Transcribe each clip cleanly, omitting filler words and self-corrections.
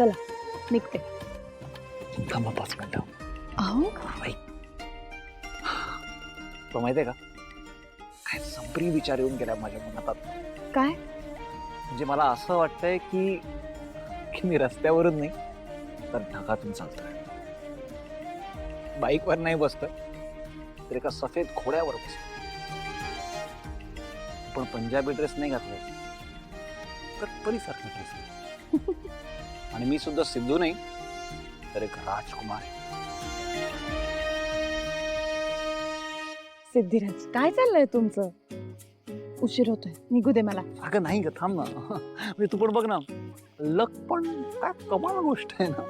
चला निघते. थांबा 5 मिनिटं. अहो तो माहितीये का काय संप्री विचार येऊन गेला माझ्या मनात. काय? म्हणजे मला असं वाटतंय की की मी रस्त्यावरून नाही तर ढगातून चालतोय. बाईकवर नाही बसतोय तर एका सफेद घोड्यावर बसतोय. पण पंजाबी ड्रेस नाही घातलाय तर परिसारखा ड्रेस. आणि मी सुद्धा सिद्धू नाही तर एक राजकुमार आहे. सिद्धिराज काय चाललंय तुमचं? उशीर होतोय, निघू दे मला. अगं नाही ग, थांब ना. म्हणजे तू पण बघ ना, लक पण काय कमाल गोष्ट आहे ना.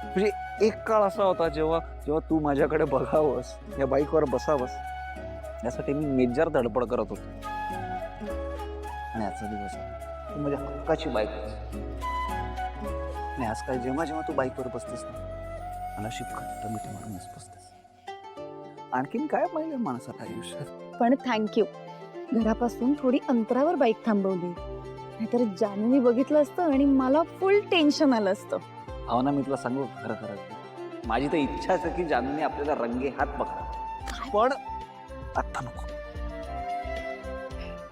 म्हणजे एक काळ असा होता जेव्हा जेव्हा तू माझ्याकडे बघावंस, या बाईकवर बसावंस यासाठी मी मेजर धडपड करत होतो. आणि आजचा दिवस तू माझ्या हक्काची बाईक होतीस. आणि आजकाल जेव्हा जेव्हा तू बाईकवर बसतेस ना, मला अशी घट्ट मिठी मारूनच बसतेस. आणखीन काय पाहिजे माणसाला आयुष्यात? पण थँक्यू, घरापासून थोडी अंतरावर बाईक थांबवली, नाहीतर जानूनी बघितलं असतं आणि मला फुल टेन्शन आलं असतं. हो ना, मी तुला सांगू खरं खरं माझी तर इच्छाच आहे की जानूने आपल्याला रंगे हात पकडा, पण आता नको.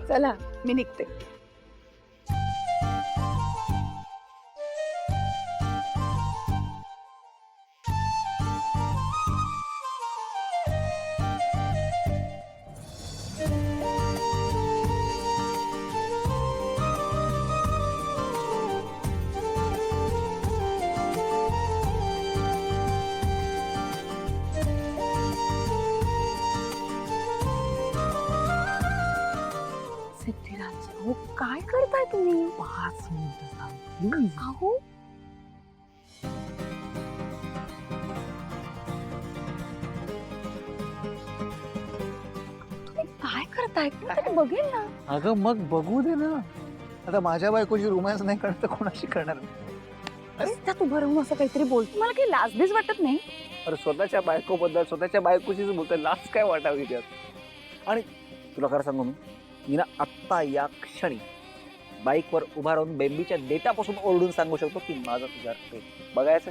चला मी निघते. सिद्धिराज अहो काय करताय तुम्ही? 5 मिनिटं थांब प्लीज. अहो तुम्ही काय करताय? कोणतरी बघेल ना. अगं मग बघू दे ना. आता माझ्या बायकोची रोमॅन्स नाही करत तर कोणाशी करणार? रस्त्यात उभं राहून असं काहीतरी बोलतो, मला काही लाजबीज वाटत नाही? अरे स्वतःच्या बायकोबद्दल स्वतःच्या बायकोचीच बोलतोय, लाज काय वाटावी त्यात. आणि तुला खरं सांगू मी ना आत्ता या क्षणी बाईकवर उभा राहून बेबीच्या डेटापासून ओरडून सांगू शकतो की माझं तुझ्यावर प्रेम. बघायचं?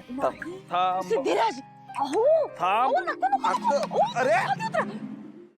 थांब सिद्धिराज अहो थांब. अहो, नका, नका. अगं, अरे